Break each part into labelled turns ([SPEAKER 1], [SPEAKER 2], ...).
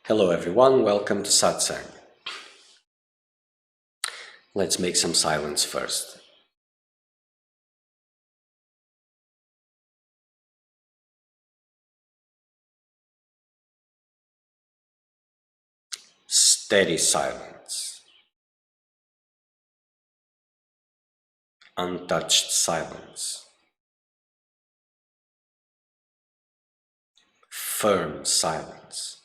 [SPEAKER 1] Hello everyone, welcome to Satsang. Let's make some silence first. Steady silence. Untouched silence. Firm silence.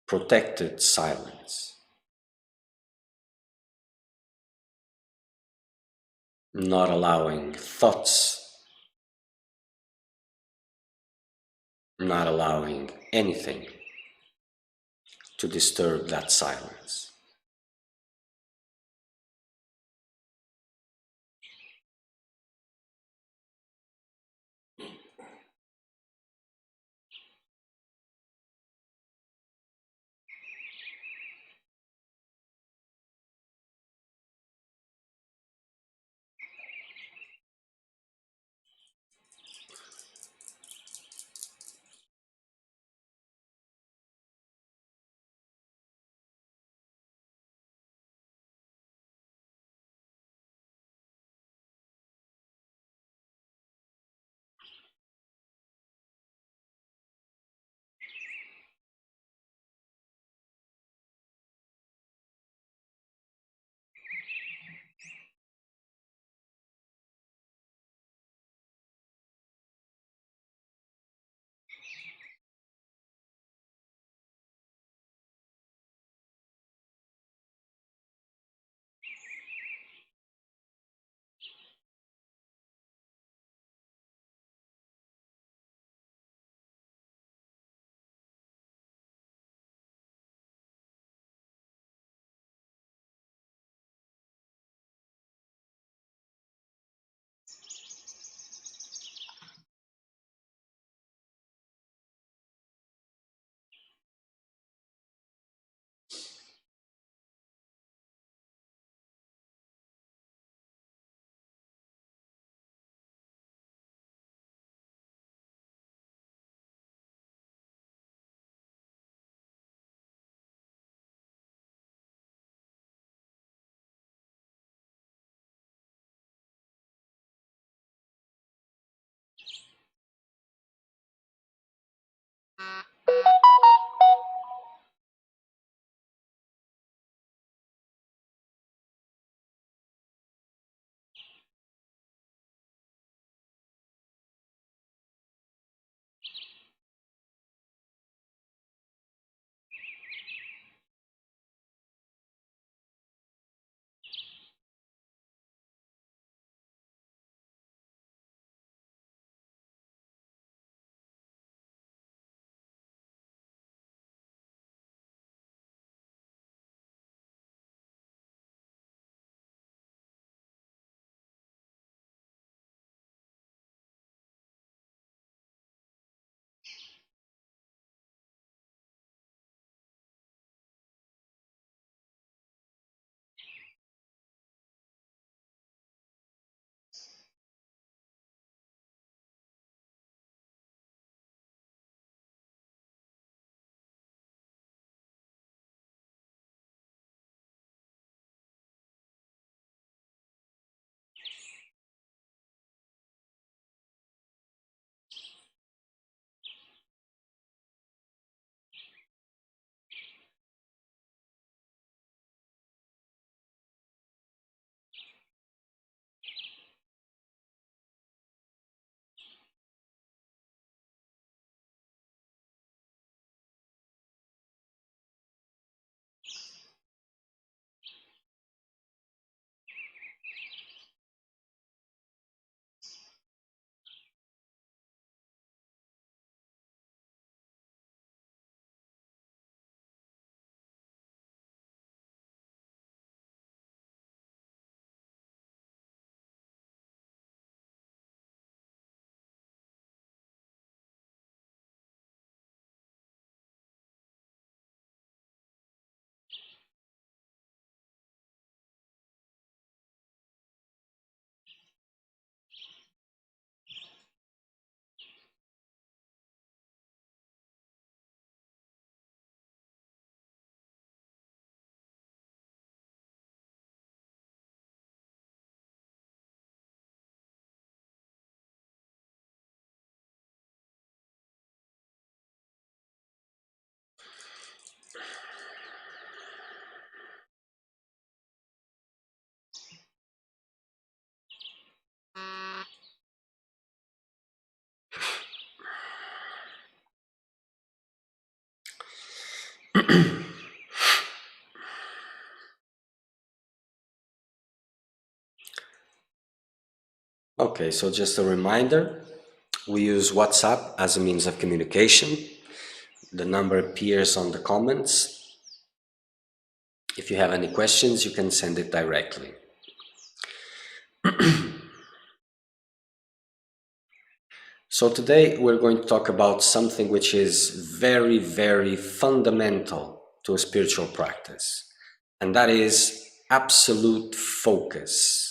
[SPEAKER 1] Protected silence. Not allowing thoughts, not allowing anything to disturb that silence. Okay, so just a reminder, we use WhatsApp as a means of communication. The number appears on the comments. If you have any questions, you can send it directly. So today we're going to talk about something which is very, very fundamental to a spiritual practice, and that is absolute focus.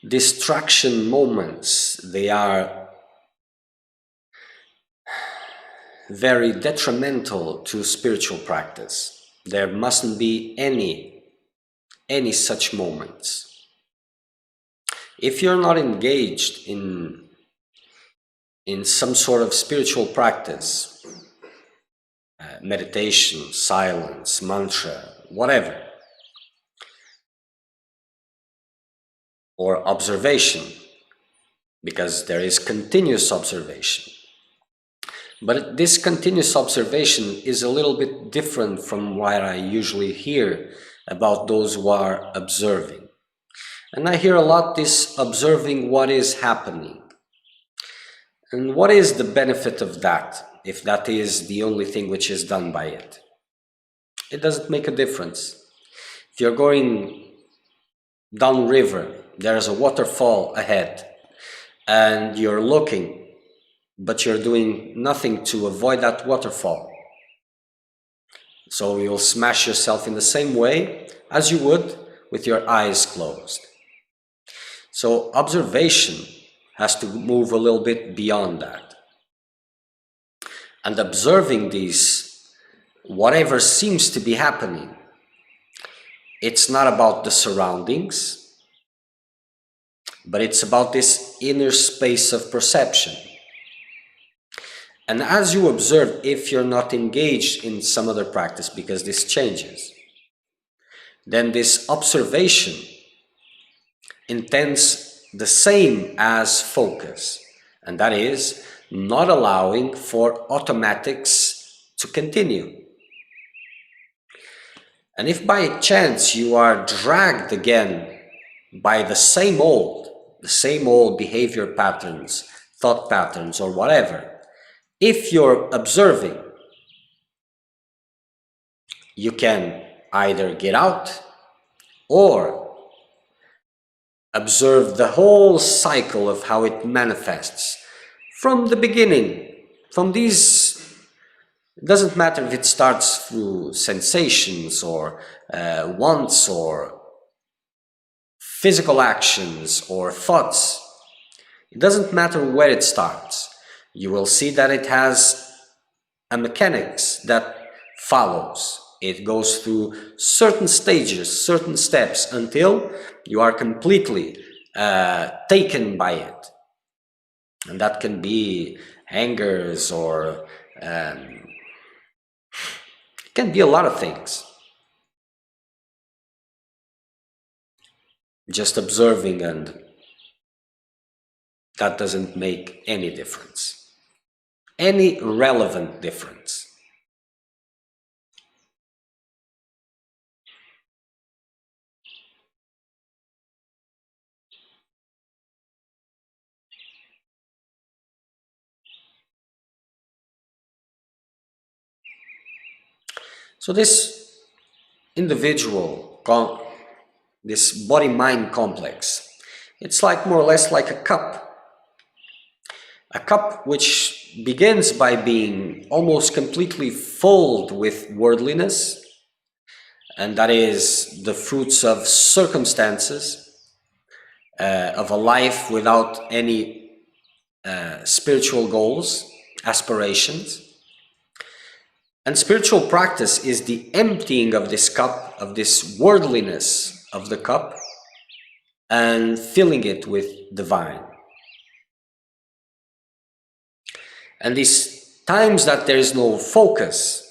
[SPEAKER 1] Distraction moments, they are very detrimental to spiritual practice. There mustn't be any such moments. If you're not engaged in some sort of spiritual practice, meditation, silence, mantra, whatever, or observation, because there is continuous observation. But this continuous observation is a little bit different from what I usually hear about those who are observing. And I hear a lot this observing what is happening. And what is the benefit of that, if that is the only thing which is done by it? It doesn't make a difference. If you're going downriver, there's a waterfall ahead, and you're looking, but you're doing nothing to avoid that waterfall. So you'll smash yourself in the same way as you would with your eyes closed. So observation has to move a little bit beyond that. And observing these, whatever seems to be happening, it's not about the surroundings, but it's about this inner space of perception. And as you observe, if you're not engaged in some other practice, because this changes, then this observation intends the same as focus, and that is not allowing for automatics to continue. And if by chance you are dragged again by the same old behavior patterns, thought patterns, or whatever, if you're observing, you can either get out or observe the whole cycle of how it manifests from the beginning. From these, it doesn't matter if it starts through sensations or wants or physical actions or thoughts. It doesn't matter where it starts. You will see that it has a mechanics that follows. It goes through certain stages, certain steps, until you are completely taken by it. And that can be hangers, or it can be a lot of things. Just observing, and that doesn't make any difference. Any relevant difference. So this individual, this body-mind complex, it's like more or less like a cup. A cup which begins by being almost completely filled with worldliness, and that is the fruits of circumstances, of a life without any spiritual goals, aspirations. And spiritual practice is the emptying of this cup, of this worldliness of the cup, and filling it with divine. And these times that there is no focus,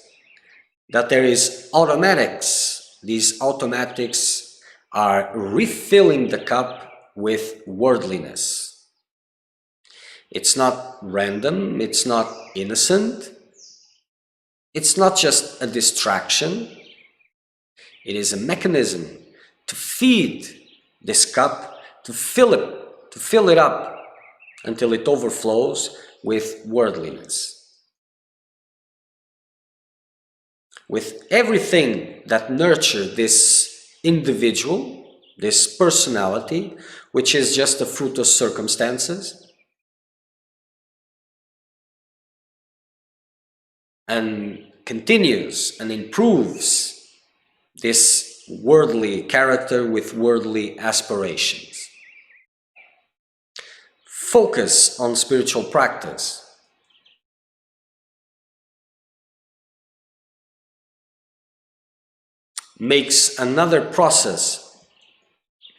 [SPEAKER 1] that there is automatics, these automatics are refilling the cup with worldliness. It's not random, it's not innocent. It's not just a distraction. It is a mechanism to feed this cup, to fill it up until it overflows with worldliness. With everything that nurtures this individual, this personality, which is just a fruit of circumstances, and continues and improves this worldly character with worldly aspirations. Focus on spiritual practice. Makes another process,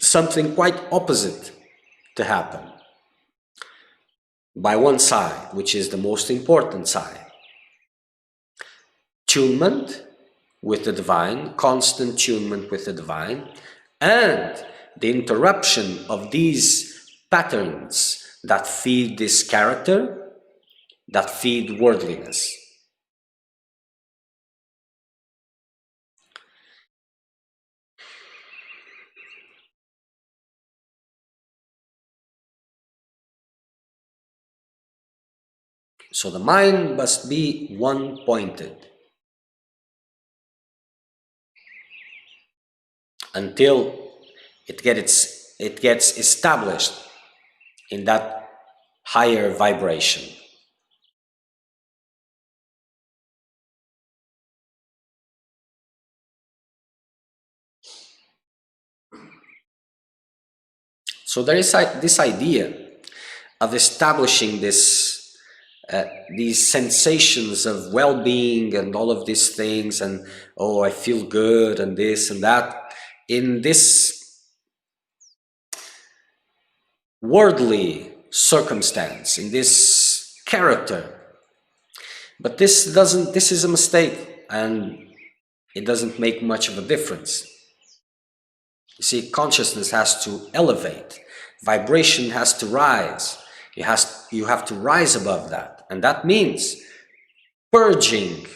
[SPEAKER 1] something quite opposite, to happen. By one side, which is the most important side. Tunement with the divine, constant tunement with the divine, and the interruption of these patterns that feed this character, that feed worldliness. So the mind must be one-pointed until it gets established in that higher vibration. So there is this idea of establishing these sensations of well-being and all of these things, and oh, I feel good and this and that, in this worldly circumstance, in this character. But this is a mistake, and it doesn't make much of a difference. You see, consciousness has to elevate, vibration has to rise. You have to rise above that, and that means purging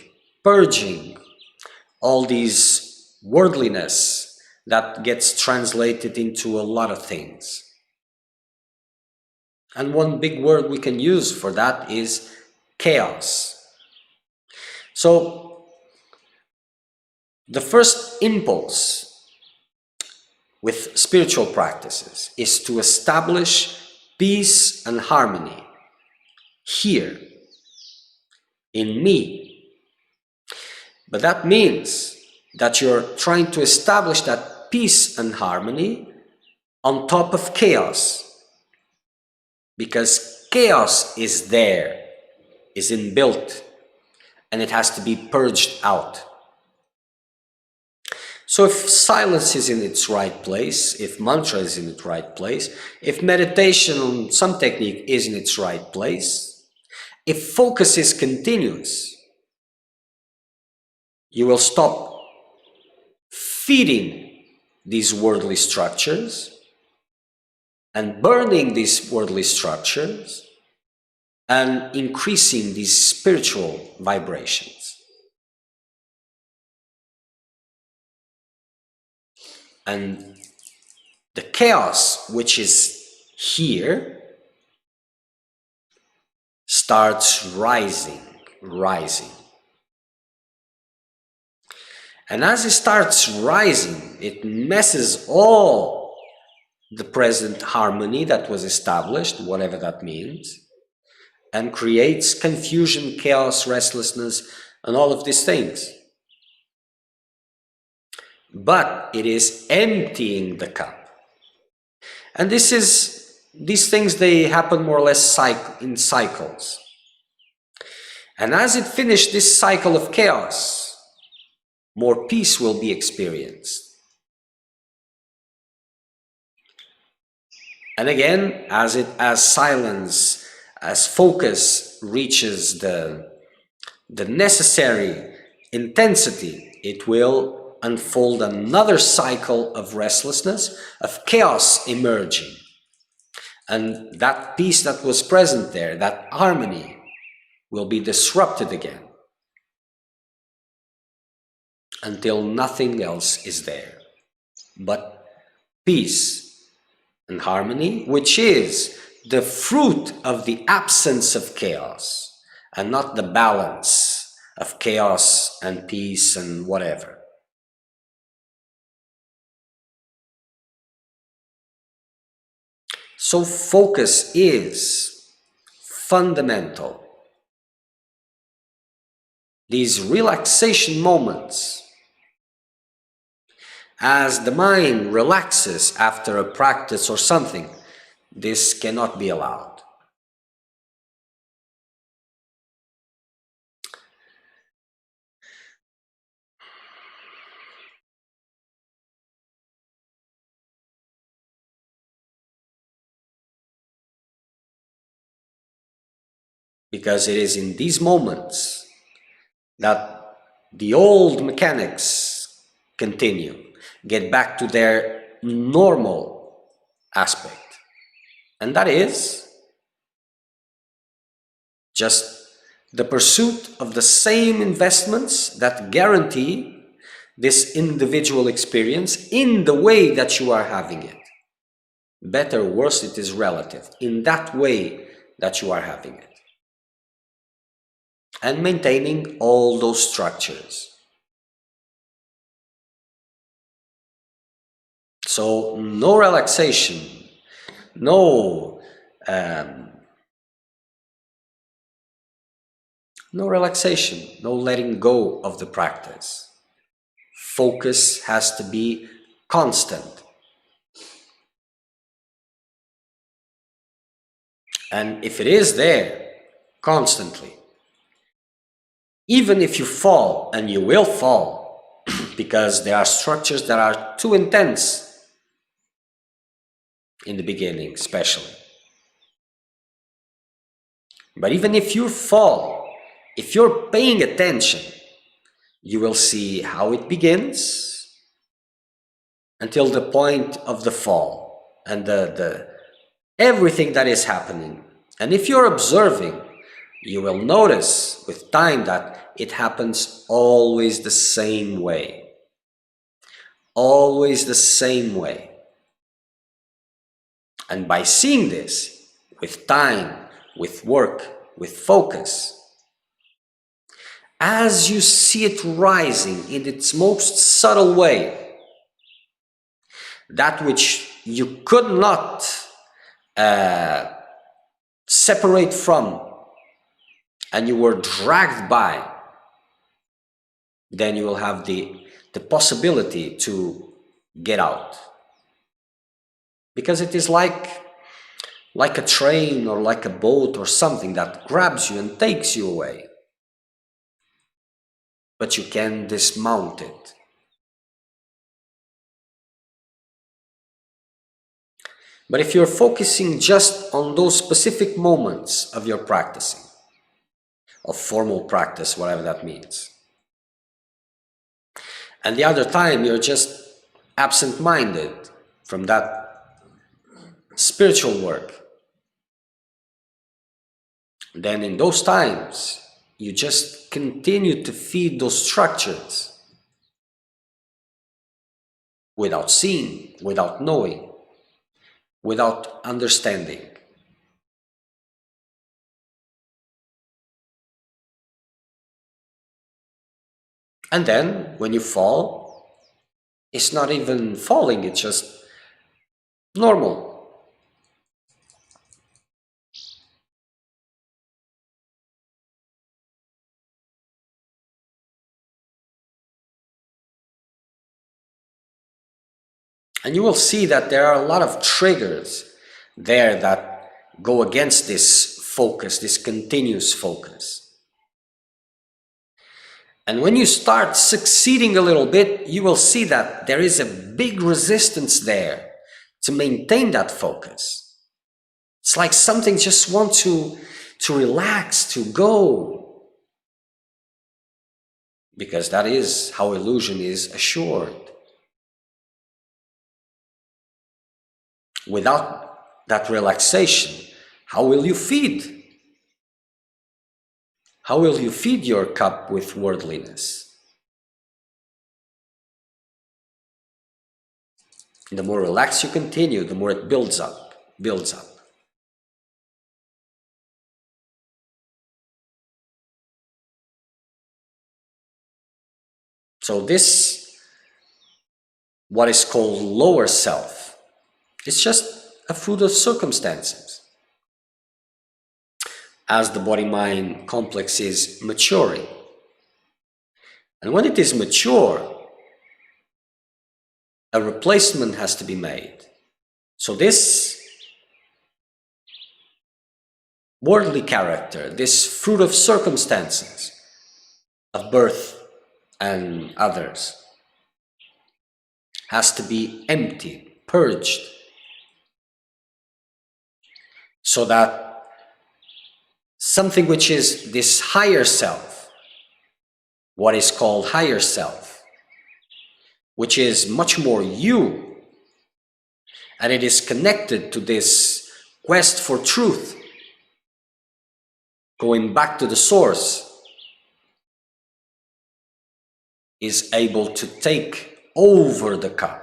[SPEAKER 1] all these worldliness that gets translated into a lot of things. And one big word we can use for that is chaos. So the first impulse with spiritual practices is to establish peace and harmony here in me. But that means that you're trying to establish that peace and harmony on top of chaos, because chaos is there, is inbuilt, and it has to be purged out. So if silence is in its right place, if mantra is in its right place, if meditation on some technique is in its right place, if focus is continuous, you will stop feeding these worldly structures and burning these worldly structures and increasing these spiritual vibrations. And the chaos which is here starts rising. And as it starts rising, it messes all the present harmony that was established, whatever that means, and creates confusion, chaos, restlessness, and all of these things. But it is emptying the cup. And these things, they happen more or less in cycles. And as it finishes this cycle of chaos, more peace will be experienced. And again, as silence, as focus reaches the necessary intensity, it will unfold another cycle of restlessness, of chaos emerging. And that peace that was present there, that harmony, will be disrupted again until nothing else is there but peace and harmony, which is the fruit of the absence of chaos and not the balance of chaos and peace and whatever. So focus is fundamental. These relaxation moments, as the mind relaxes after a practice or something, this cannot be allowed. Because it is in these moments that the old mechanics continue, get back to their normal aspect. And that is just the pursuit of the same investments that guarantee this individual experience in the way that you are having it. Better or worse, it is relative, in that way that you are having it. And maintaining all those structures. So no relaxation, no relaxation, no letting go of the practice. Focus has to be constant. And if it is there constantly, even if you fall, and you will fall, because there are structures that are too intense in the beginning, especially. But even if you fall, if you're paying attention, you will see how it begins until the point of the fall and the everything that is happening. And if you're observing, you will notice with time that it happens always the same way. Always the same way. And by seeing this, with time, with work, with focus, as you see it rising in its most subtle way, that which you could not separate from, and you were dragged by, then you will have the possibility to get out. Because it is like a train or like a boat or something that grabs you and takes you away. But you can dismount it. But if you're focusing just on those specific moments of your practicing, of formal practice, whatever that means, and the other time you're just absent-minded from that spiritual work, then in those times you just continue to feed those structures without seeing, without knowing, without understanding. And then when you fall, it's not even falling, it's just normal. And you will see that there are a lot of triggers there that go against this focus, this continuous focus. And when you start succeeding a little bit, you will see that there is a big resistance there to maintain that focus. It's like something just wants to relax, to go. Because that is how illusion is assured. Without that relaxation, how will you feed? how will you feed your cup with worldliness? The more relaxed you continue, the more it builds up, builds up. So this, what is called lower self, it's just a fruit of circumstances. As the body-mind complex is maturing. And when it is mature, a replacement has to be made. So this worldly character, this fruit of circumstances, of birth and others, has to be emptied, purged, so that something which is this higher self, what is called higher self, which is much more you, and it is connected to this quest for truth, going back to the source, is able to take over the cup.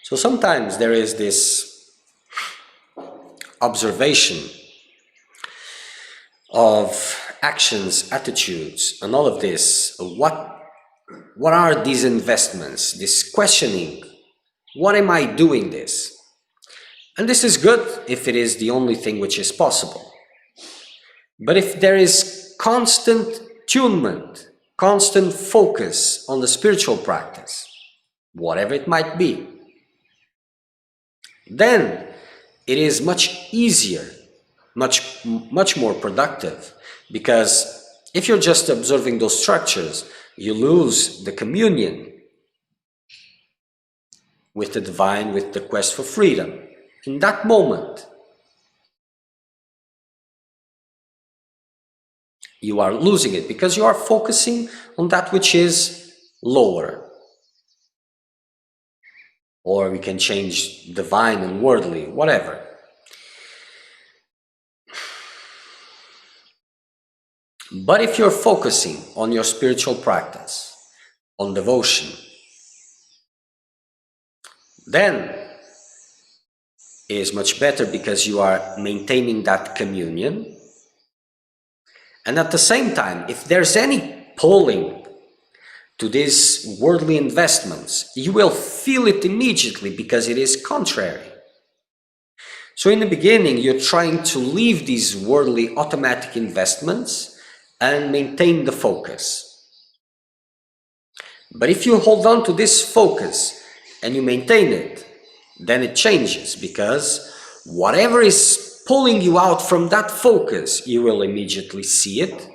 [SPEAKER 1] So sometimes there is this observation of actions, attitudes, and all of this. What are these investments? This questioning. What am I doing this? And this is good if it is the only thing which is possible. But if there is constant tunement, constant focus on the spiritual practice, whatever it might be, then it is much easier, much more productive, because if you're just observing those structures, you lose the communion with the divine, with the quest for freedom. In that moment, you are losing it because you are focusing on that which is lower. Or we can change divine and worldly, whatever. But if you're focusing on your spiritual practice, on devotion, then it is much better because you are maintaining that communion. And at the same time, if there's any pulling to these worldly investments, you will feel it immediately because it is contrary. So in the beginning, you're trying to leave these worldly automatic investments and maintain the focus. But if you hold on to this focus and you maintain it, then it changes, because whatever is pulling you out from that focus, you will immediately see it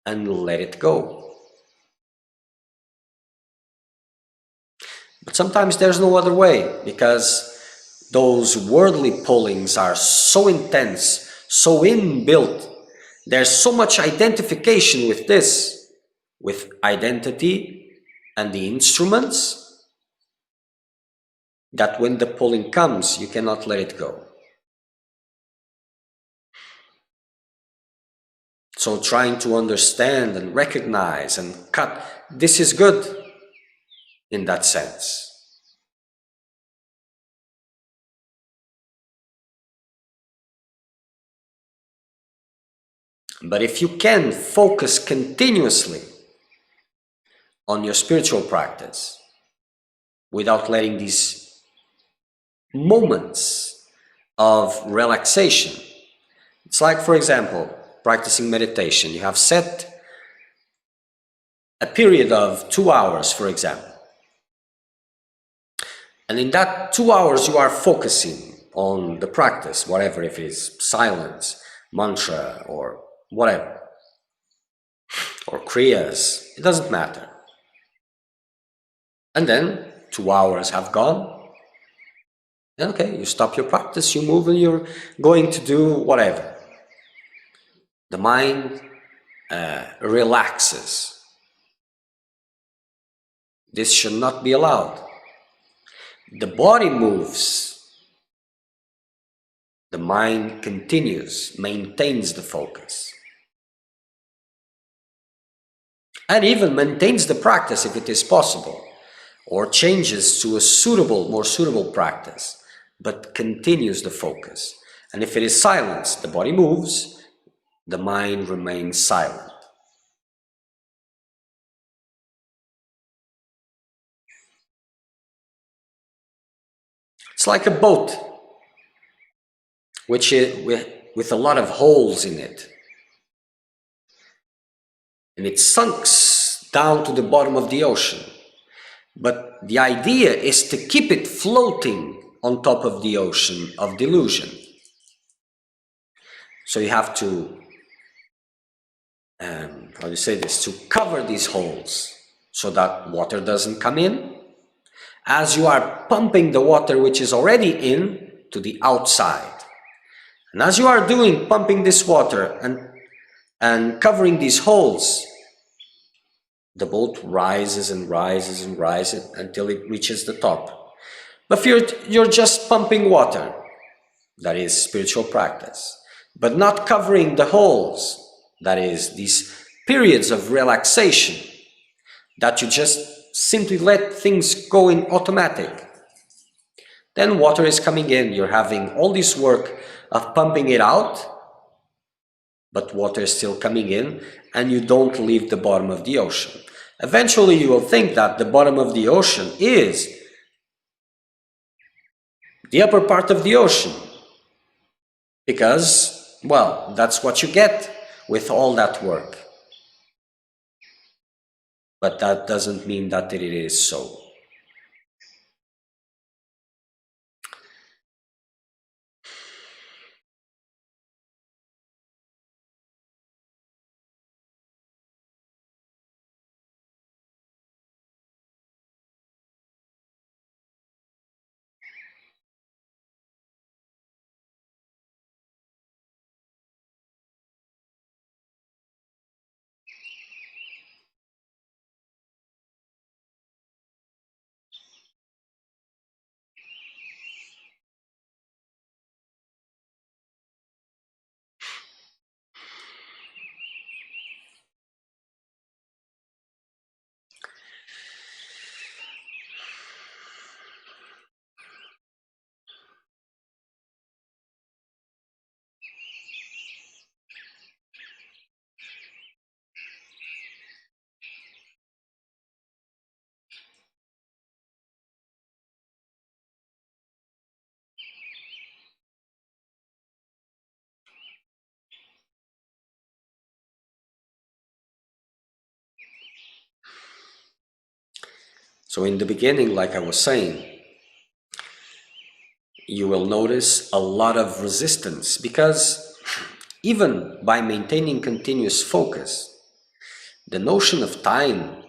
[SPEAKER 1] and let it go. But sometimes there's no other way, because those worldly pullings are so intense, so inbuilt. There's so much identification with this, with identity and the instruments, that when the pulling comes, you cannot let it go. So trying to understand and recognize and cut, this is good in that sense. But if you can focus continuously on your spiritual practice without letting these moments of relaxation, it's like, for example, practicing meditation. You have set a period of 2 hours, for example. And in that 2 hours, you are focusing on the practice, whatever, if it is silence, mantra, or whatever. or kriyas, it doesn't matter. And then 2 hours have gone. Okay, you stop your practice, you move, and you're going to do whatever. The mind relaxes. This should not be allowed. The body moves. The mind continues, maintains the focus. And even maintains the practice if it is possible, or changes to a more suitable practice, but continues the focus. And if it is silence, the body moves, the mind remains silent. It's like a boat, which is with a lot of holes in it. And it sinks down to the bottom of the ocean. But the idea is to keep it floating on top of the ocean of delusion. So you have to, how do you say this, to cover these holes so that water doesn't come in, as you are pumping the water which is already in to the outside. And as you are pumping this water and covering these holes, the boat rises and rises and rises until it reaches the top. But if you're just pumping water, that is spiritual practice, but not covering the holes, that is these periods of relaxation, that you just simply let things go in automatic, then water is coming in. You're having all this work of pumping it out, but water is still coming in, and you don't leave the bottom of the ocean. Eventually you will think that the bottom of the ocean is the upper part of the ocean, because, well, that's what you get with all that work. But that doesn't mean that it is so. So in the beginning, like I was saying, you will notice a lot of resistance, because even by maintaining continuous focus, the notion of time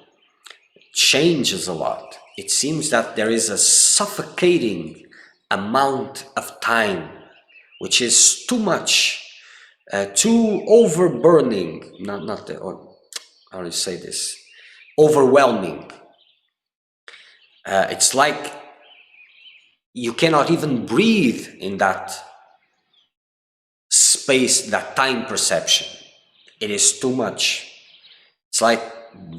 [SPEAKER 1] changes a lot. It seems that there is a suffocating amount of time, which is too much, too overburning, how do you say this? Overwhelming. It's like you cannot even breathe in that space, that time perception. It is too much. It's like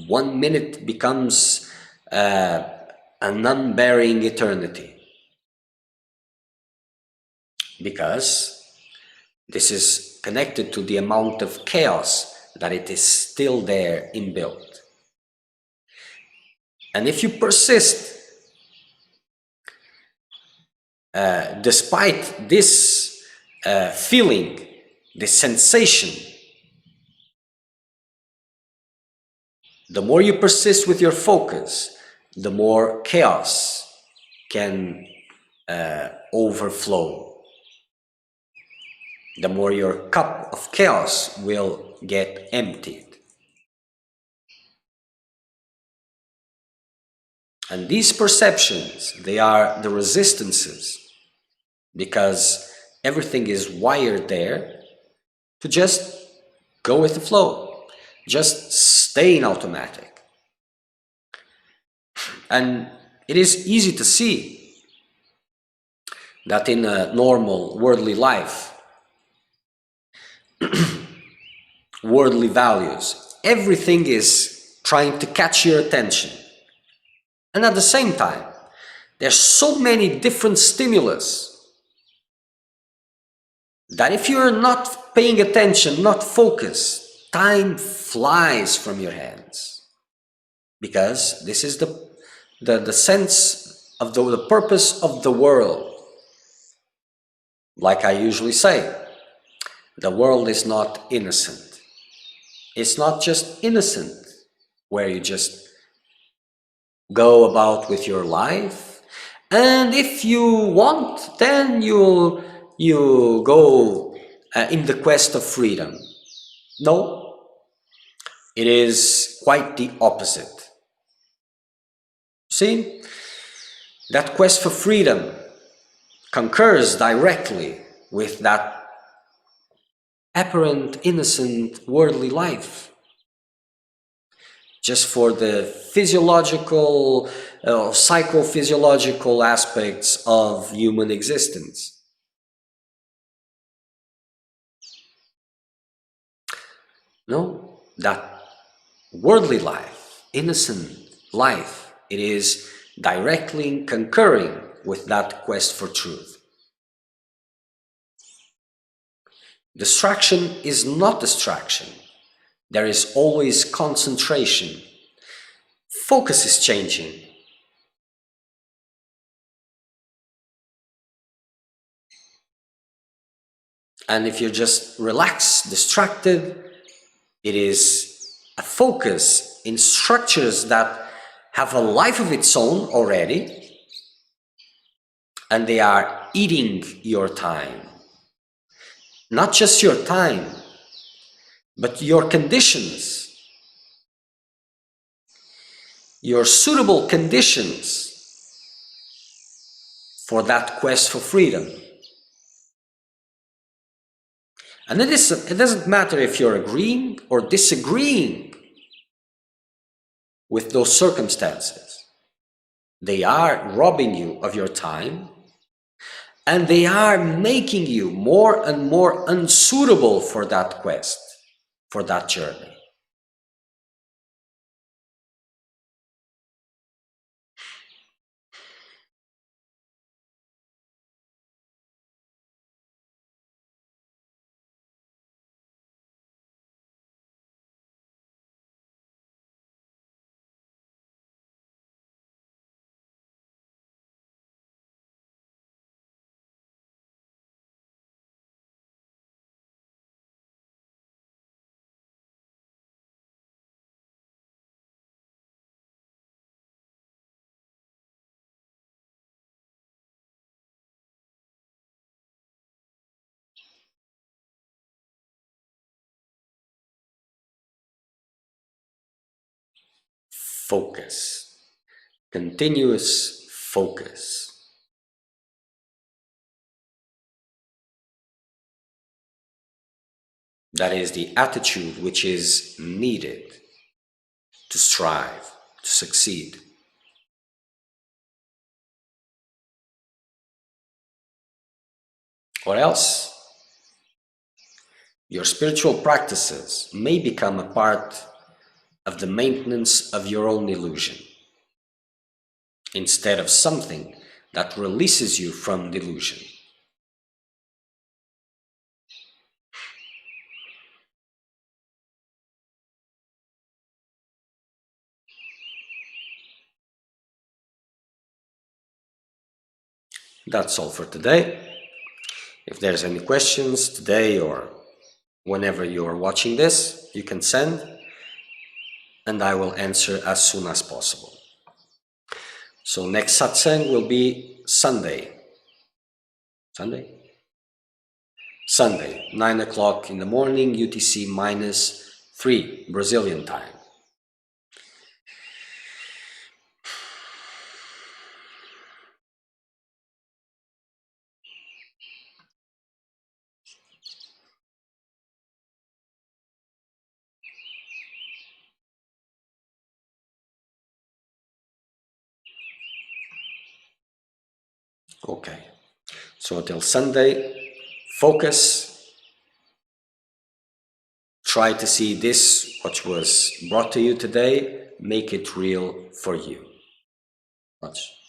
[SPEAKER 1] 1 minute becomes an unbearing eternity, because this is connected to the amount of chaos that it is still there inbuilt. And if you persist, despite this feeling, this sensation, the more you persist with your focus, the more chaos can overflow. The more your cup of chaos will get emptied. And these perceptions, they are the resistances, because everything is wired there to just go with the flow, just stay in automatic. And it is easy to see that in a normal worldly life, worldly values, everything is trying to catch your attention. And at the same time, there's so many different stimulus that if you're not paying attention, not focused, time flies from your hands. Because this is the sense of the purpose of the world. Like I usually say, the world is not innocent. It's not just innocent, where you just go about with your life, and if you want, then you go in the quest of freedom. No, it is quite the opposite. See, that quest for freedom concurs directly with that apparent innocent worldly life, just for the physiological or psychophysiological aspects of human existence. No, that worldly life, innocent life, it is directly concurring with that quest for truth. Distraction is not distraction. There is always concentration. Focus is changing. And if you're just relaxed, distracted, it is a focus in structures that have a life of its own already, and they are eating your time. Not just your time, but your conditions, your suitable conditions for that quest for freedom. And it doesn't matter if you're agreeing or disagreeing with those circumstances. They are robbing you of your time, and they are making you more and more unsuitable for that quest, for that journey. Focus. Continuous focus. That is the attitude which is needed to strive, to succeed. Or else, your spiritual practices may become a part of the maintenance of your own illusion, instead of something that releases you from delusion. That's all for today. If there's any questions today or whenever you are watching this, you can send, and I will answer as soon as possible. So next satsang will be Sunday, 9 o'clock in the morning, UTC -3 Brazilian time. Okay. So until Sunday, focus. Try to see this, what was brought to you today, make it real for you. Much.